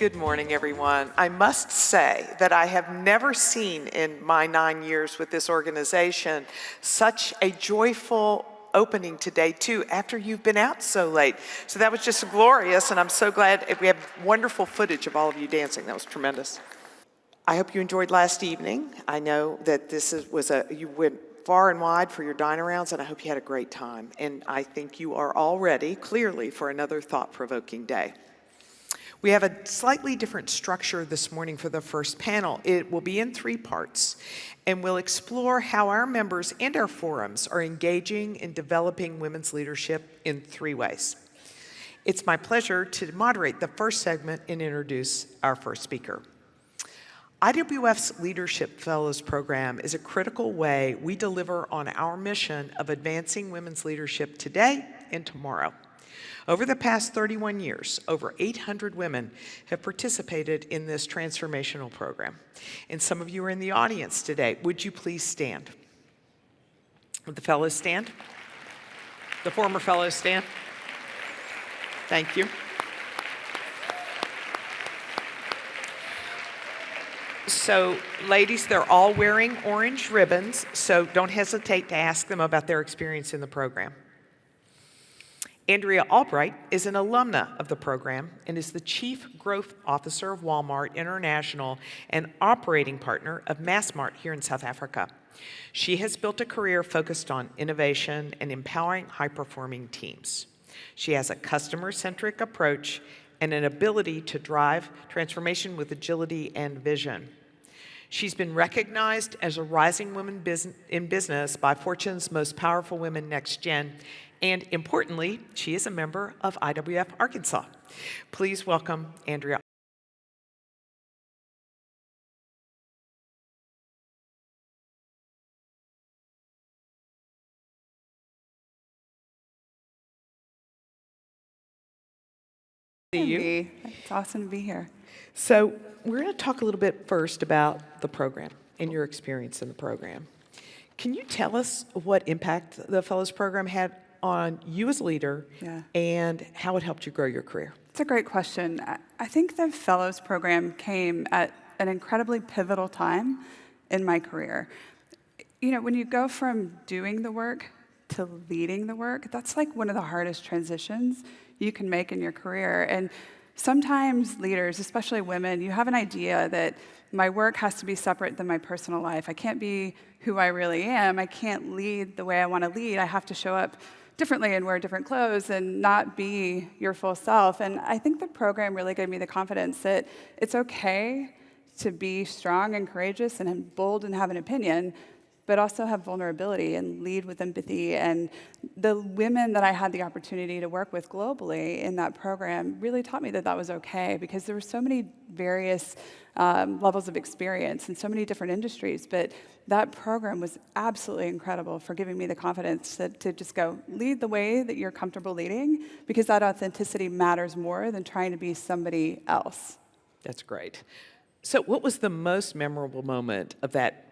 Good morning, everyone. I must say that I have never seen in my 9 years with this organization such a joyful opening today, too, after you've been out so late. So that was just glorious, and I'm so glad we have wonderful footage of all of you dancing. That was tremendous. I hope you enjoyed last evening. I know that you went far and wide for your dine-arounds, and I hope you had a great time. And I think you are all ready, clearly, for another thought-provoking day. We have a slightly different structure this morning for the first panel. It will be in 3 parts, and we'll explore how our members and our forums are engaging in developing women's leadership in 3 ways. It's my pleasure to moderate the first segment and introduce our first speaker. IWF's Leadership Fellows Program is a critical way we deliver on our mission of advancing women's leadership today and tomorrow. Over the past 31 years, over 800 women have participated in this transformational program. And some of you are in the audience today. Would you please stand? Would the fellows stand? The former fellows stand? Thank you. So, ladies, they're all wearing orange ribbons, so don't hesitate to ask them about their experience in the program. Andrea Albright is an alumna of the program and is the Chief Growth Officer of Walmart International and operating partner of Massmart here in South Africa. She has built a career focused on innovation and empowering high-performing teams. She has a customer-centric approach and an ability to drive transformation with agility and vision. She's been recognized as a rising woman in business by Fortune's Most Powerful Women Next Gen, and importantly, she is a member of IWF Arkansas. Please welcome Andrea. It's awesome to be here. So we're going to talk a little bit first about the program and your experience in the program. Can you tell us what impact the Fellows Program had on you as a leader and how it helped you grow your career? It's a great question. I think the Fellows Program came at an incredibly pivotal time in my career. You know, when you go from doing the work to leading the work, that's like one of the hardest transitions you can make in your career. And sometimes leaders, especially women, you have an idea that my work has to be separate than my personal life. I can't be who I really am. I can't lead the way I want to lead. I have to show up differently and wear different clothes and not be your full self. And I think the program really gave me the confidence that it's okay to be strong and courageous and bold and have an opinion, but also have vulnerability and lead with empathy. And the women that I had the opportunity to work with globally in that program really taught me that that was okay, because there were so many various levels of experience in so many different industries. But that program was absolutely incredible for giving me the confidence to just go lead the way that you're comfortable leading, because that authenticity matters more than trying to be somebody else. That's great. So what was the most memorable moment of that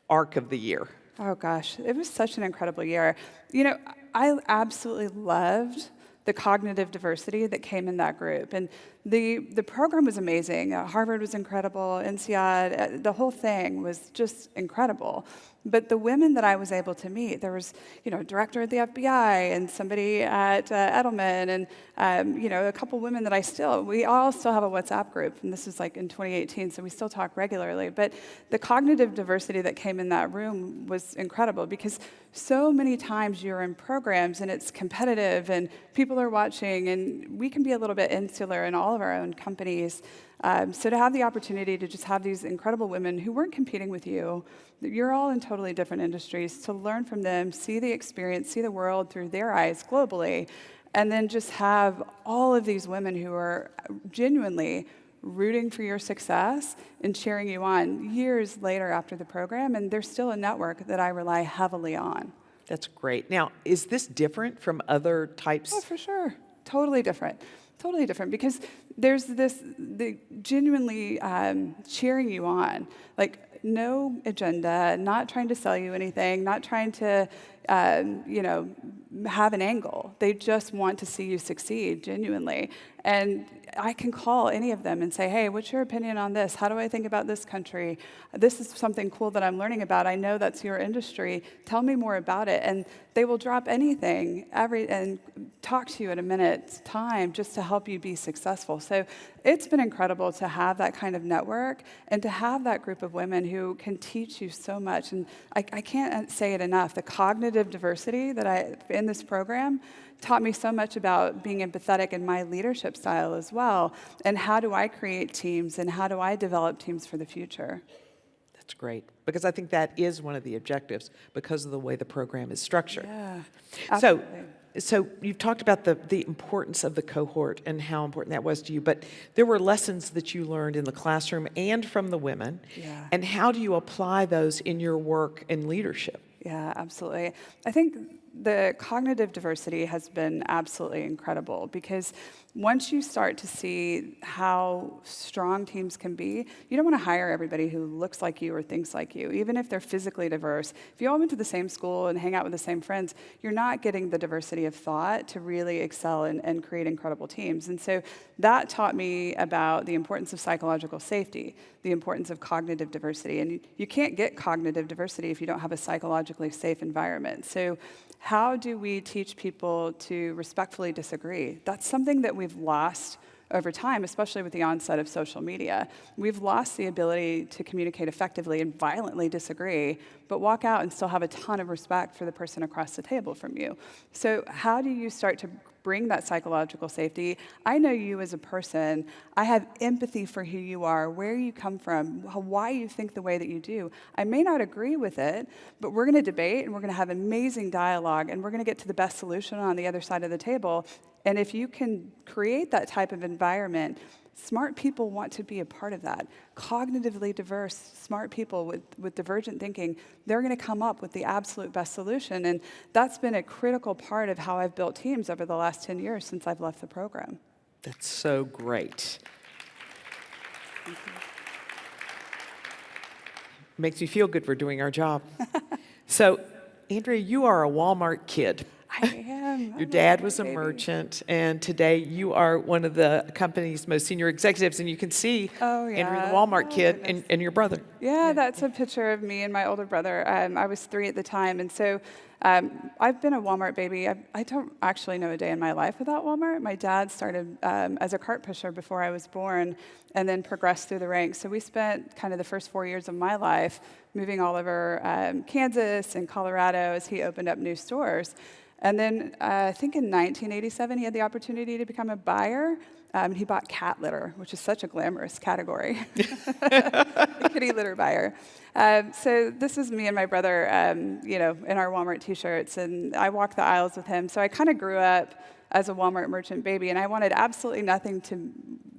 arc of the year? Oh gosh, it was such an incredible year. You know, I absolutely loved the cognitive diversity that came in that group. And the program was amazing. Harvard was incredible, INSEAD, the whole thing was just incredible. But the women that I was able to meet, there was, a director at the FBI and somebody at Edelman and, a couple women that we all still have a WhatsApp group, and this is like in 2018, so we still talk regularly. But the cognitive diversity that came in that room was incredible, because so many times you're in programs and it's competitive and people are watching, and we can be a little bit insular in all of our own companies. So to have the opportunity to just have these incredible women who weren't competing with you, you're all in totally different industries, to learn from them, see the experience, see the world through their eyes globally, and then just have all of these women who are genuinely rooting for your success and cheering you on years later after the program, and there's still a network that I rely heavily on. That's great. Now, is this different from other types? Oh, for sure. Totally different. Totally different, because there's the genuinely cheering you on, like no agenda, not trying to sell you anything, not trying to, have an angle. They just want to see you succeed genuinely. And I can call any of them and say, hey, what's your opinion on this? How do I think about this country? This is something cool that I'm learning about. I know that's your industry. Tell me more about it. And they will drop anything and talk to you in a minute's time just to help you be successful. So it's been incredible to have that kind of network and to have that group of women who can teach you so much. And I can't say it enough. The cognitive diversity that in this program taught me so much about being empathetic in my leadership style as well, and how do I create teams, and how do I develop teams for the future. That's great, because I think that is one of the objectives because of the way the program is structured. Yeah, absolutely. So you've talked about the importance of the cohort and how important that was to you, but there were lessons that you learned in the classroom and from the women. Yeah. And how do you apply those in your work and leadership? Yeah, absolutely. I think the cognitive diversity has been absolutely incredible, because once you start to see how strong teams can be, you don't want to hire everybody who looks like you or thinks like you, even if they're physically diverse. If you all went to the same school and hang out with the same friends, you're not getting the diversity of thought to really excel and create incredible teams. And so that taught me about the importance of psychological safety, the importance of cognitive diversity. And you can't get cognitive diversity if you don't have a psychologically safe environment. So how do we teach people to respectfully disagree? That's something that we've lost over time, especially with the onset of social media. We've lost the ability to communicate effectively and violently disagree, but walk out and still have a ton of respect for the person across the table from you. So how do you start to bring that psychological safety? I know you as a person. I have empathy for who you are, where you come from, why you think the way that you do. I may not agree with it, but we're going to debate, and we're going to have amazing dialogue, and we're going to get to the best solution on the other side of the table. And if you can create that type of environment, smart people want to be a part of that. Cognitively diverse, smart people with divergent thinking, they're going to come up with the absolute best solution. And that's been a critical part of how I've built teams over the last 10 years since I've left the program. That's so great. Makes me feel good we're doing our job. So, Andrea, you are a Walmart kid. I am. Your dad was a merchant, and today you are one of the company's most senior executives, and you can see Andrea, the Walmart kid, and your brother. Yeah, that's a picture of me and my older brother. I was 3 at the time, and so I've been a Walmart baby. I don't actually know a day in my life without Walmart. My dad started as a cart pusher before I was born, and then progressed through the ranks. So we spent kind of the first 4 years of my life moving all over Kansas and Colorado as he opened up new stores. And then I think in 1987, he had the opportunity to become a buyer. He bought cat litter, which is such a glamorous category. Kitty litter buyer. So this is me and my brother, in our Walmart T-shirts, and I walked the aisles with him. So I kind of grew up as a Walmart merchant baby, and I wanted absolutely nothing to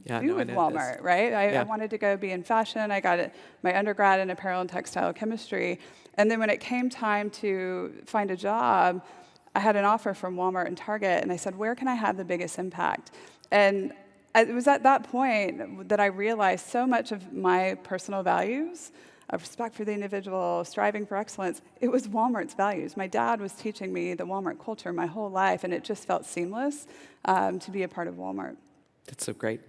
do with Walmart, right? I wanted to go be in fashion. I got my undergrad in apparel and textile chemistry. And then when it came time to find a job, I had an offer from Walmart and Target, and I said, where can I have the biggest impact? And it was at that point that I realized so much of my personal values, of respect for the individual, striving for excellence, it was Walmart's values. My dad was teaching me the Walmart culture my whole life, and it just felt seamless to be a part of Walmart. That's so great.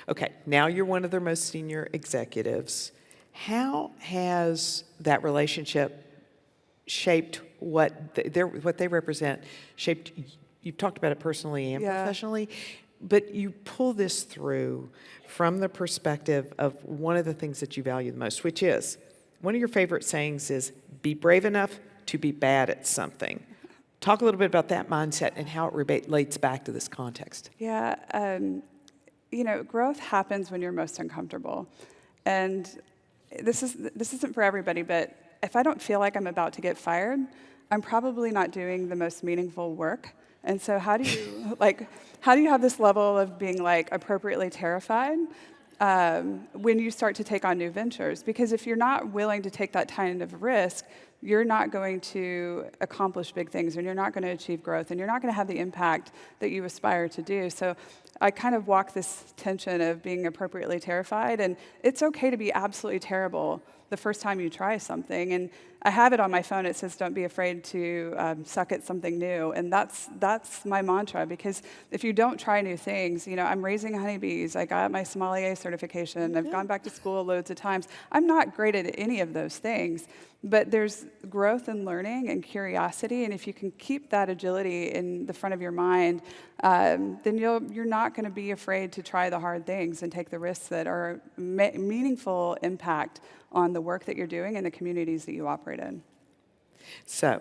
Okay, now you're one of their most senior executives. How has that relationship shaped what they represent, shaped, you've talked about it personally and professionally, but you pull this through from the perspective of one of the things that you value the most, which is, one of your favorite sayings is, be brave enough to be bad at something. Talk a little bit about that mindset and how it relates back to this context. Yeah, growth happens when you're most uncomfortable. And this isn't for everybody, but if I don't feel like I'm about to get fired, I'm probably not doing the most meaningful work. And so how do you have this level of being appropriately terrified when you start to take on new ventures? Because if you're not willing to take that kind of risk, you're not going to accomplish big things, and you're not going to achieve growth, and you're not going to have the impact that you aspire to do. So I kind of walk this tension of being appropriately terrified, and it's okay to be absolutely terrible the first time you try something. And I have it on my phone. It says, don't be afraid to suck at something new. And that's my mantra, because if you don't try new things, I'm raising honeybees. I got my sommelier certification. I've gone back to school loads of times. I'm not great at any of those things, but there's growth and learning and curiosity. And if you can keep that agility in the front of your mind, then you're not going to be afraid to try the hard things and take the risks that are meaningful impact on the work that you're doing and the communities that you operate in. So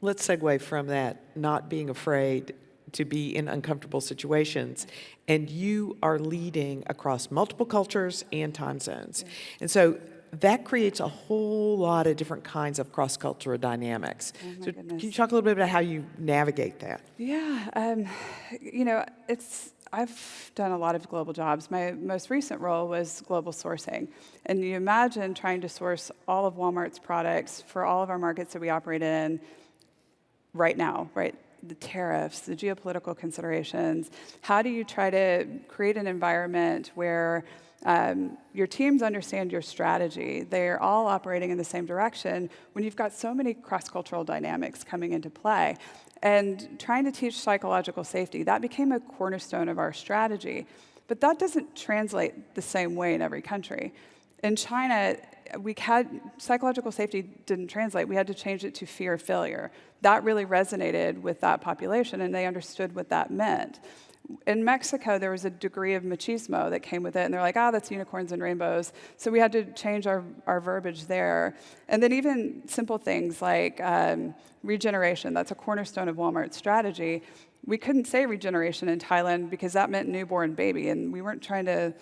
let's segue from that, not being afraid to be in uncomfortable situations. And you are leading across multiple cultures and time zones. Yeah. And so that creates a whole lot of different kinds of cross-cultural dynamics. Oh, so goodness. Can you talk a little bit about how you navigate that? Yeah, I've done a lot of global jobs. My most recent role was global sourcing. And you imagine trying to source all of Walmart's products for all of our markets that we operate in right now, right? The tariffs, the geopolitical considerations. How do you try to create an environment where your teams understand your strategy? They're all operating in the same direction when you've got so many cross-cultural dynamics coming into play. And trying to teach psychological safety, that became a cornerstone of our strategy. But that doesn't translate the same way in every country. In China, psychological safety didn't translate. We had to change it to fear of failure. That really resonated with that population, and they understood what that meant. In Mexico, there was a degree of machismo that came with it, and they're like, that's unicorns and rainbows. So we had to change our verbiage there. And then even simple things like regeneration, that's a cornerstone of Walmart's strategy. We couldn't say regeneration in Thailand because that meant newborn baby, and we were trying to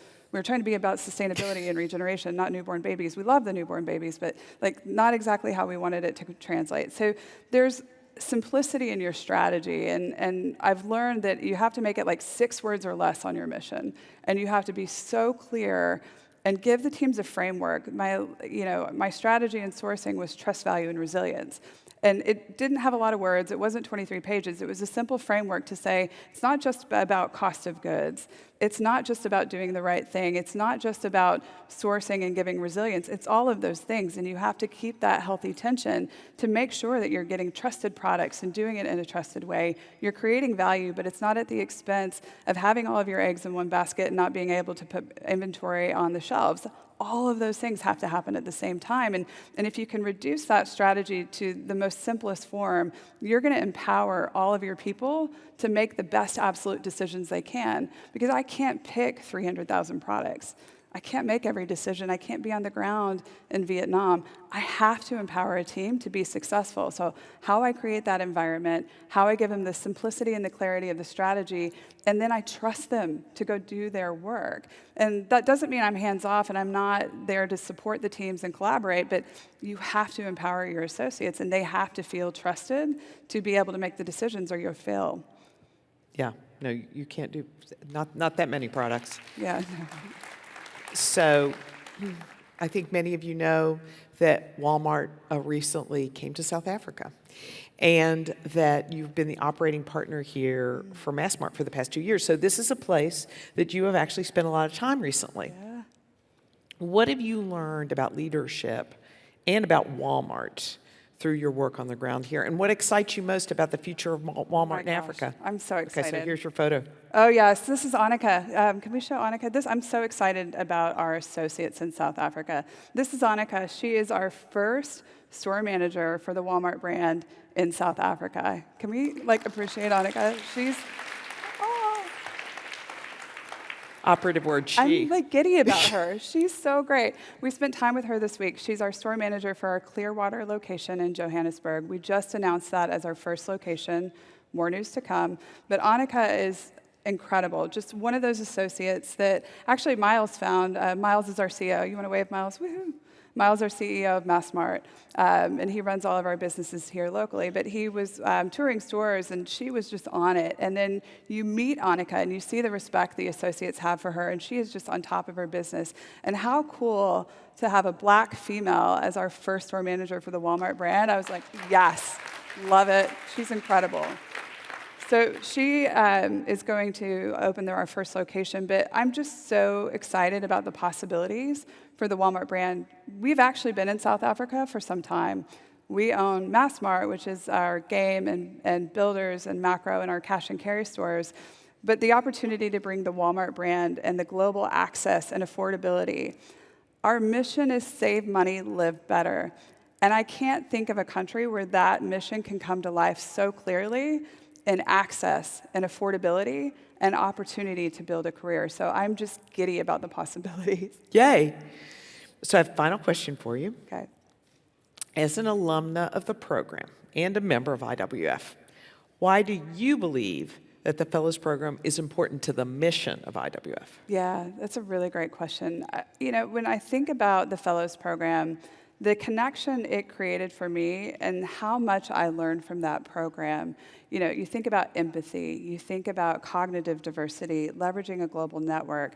be about sustainability and regeneration, not newborn babies. We love the newborn babies, but not exactly how we wanted it to translate. So there's simplicity in your strategy, and I've learned that you have to make it 6 words or less on your mission, and you have to be so clear and give the teams a framework. My strategy in sourcing was trust, value, and resilience. And it didn't have a lot of words. It wasn't 23 pages. It was a simple framework to say, it's not just about cost of goods. It's not just about doing the right thing. It's not just about sourcing and giving resilience. It's all of those things. And you have to keep that healthy tension to make sure that you're getting trusted products and doing it in a trusted way. You're creating value, but it's not at the expense of having all of your eggs in one basket and not being able to put inventory on the shelves. All of those things have to happen at the same time. And if you can reduce that strategy to the most simplest form, you're going to empower all of your people to make the best absolute decisions they can. Because I can't pick 300,000 products. I can't make every decision. I can't be on the ground in Vietnam. I have to empower a team to be successful. So how I create that environment, how I give them the simplicity and the clarity of the strategy, and then I trust them to go do their work. And that doesn't mean I'm hands-off and I'm not there to support the teams and collaborate, but you have to empower your associates, and they have to feel trusted to be able to make the decisions, or you'll fail. Yeah, no, you can't do, not that many products. Yeah. So I think many of you know that Walmart recently came to South Africa, and that you've been the operating partner here for Massmart for the past 2 years. So this is a place that you have actually spent a lot of time recently. Yeah. What have you learned about leadership and about Walmart through your work on the ground here? And what excites you most about the future of Walmart in Africa? I'm so excited. Okay, so here's your photo. Oh, yes, this is Annika. Can we show Annika? I'm so excited about our associates in South Africa. This is Annika. She is our first store manager for the Walmart brand in South Africa. Can we appreciate Annika? She's Operative word, she. I'm giddy about her. She's so great. We spent time with her this week. She's our store manager for our Clearwater location in Johannesburg. We just announced that as our first location. More news to come. But Annika is incredible. Just one of those associates that actually Miles found. Miles is our CEO. You want to wave, Miles? Woohoo! Miles, our CEO of Massmart, and he runs all of our businesses here locally. But he was touring stores, and she was just on it. And then you meet Annika, and you see the respect the associates have for her, and she is just on top of her business. And how cool to have a black female as our first store manager for the Walmart brand. I was like, yes, love it. She's incredible. So she is going to open our first location, but I'm just so excited about the possibilities for the Walmart brand. We've actually been in South Africa for some time. We own Massmart, which is our game and builders and macro and our cash and carry stores. But the opportunity to bring the Walmart brand and the global access and affordability. Our mission is save money, live better. And I can't think of a country where that mission can come to life so clearly in access and affordability and opportunity to build a career. So I'm just giddy about the possibilities. Yay. So I have a final question for you. Okay. As an alumna of the program and a member of IWF, why do you believe that the Fellows Program is important to the mission of IWF? Yeah, that's a really great question. When I think about the Fellows Program, the connection it created for me and how much I learned from that program, you think about empathy, you think about cognitive diversity, leveraging a global network.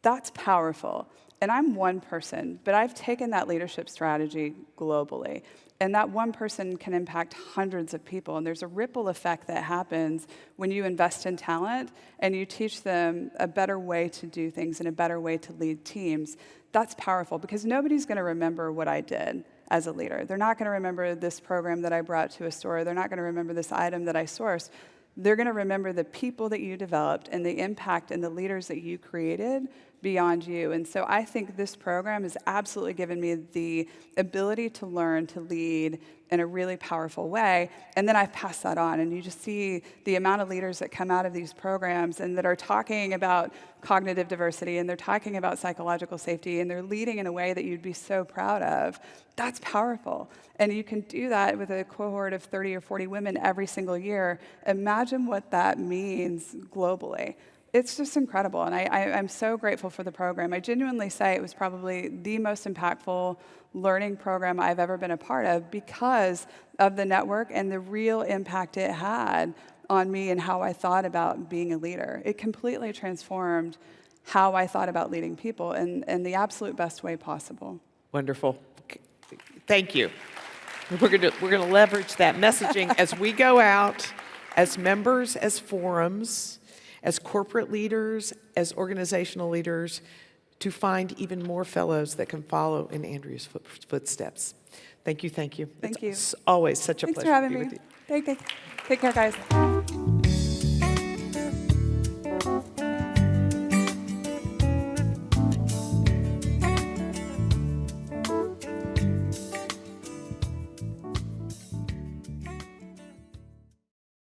That's powerful. And I'm one person, but I've taken that leadership strategy globally. And that one person can impact hundreds of people. And there's a ripple effect that happens when you invest in talent and you teach them a better way to do things and a better way to lead teams. That's powerful because nobody's going to remember what I did as a leader. They're not going to remember this program that I brought to a store. They're not going to remember this item that I sourced. They're going to remember the people that you developed and the impact and the leaders that you created beyond you. And so I think this program has absolutely given me the ability to learn, to lead in a really powerful way. And then I've passed that on. And you just see the amount of leaders that come out of these programs and that are talking about cognitive diversity and they're talking about psychological safety and they're leading in a way that you'd be so proud of. That's powerful. And you can do that with a cohort of 30 or 40 women every single year. Imagine what that means globally. It's just incredible, and I'm so grateful for the program. I genuinely say it was probably the most impactful learning program I've ever been a part of because of the network and the real impact it had on me and how I thought about being a leader. It completely transformed how I thought about leading people in the absolute best way possible. Wonderful. Thank you. We're going to leverage that messaging as we go out as members, as forums, as corporate leaders, as organizational leaders, to find even more fellows that can follow in Andrea's footsteps. Thank you, thank you. Thank you. It's always such a Thanks pleasure for to having be me. with you. Take care, guys.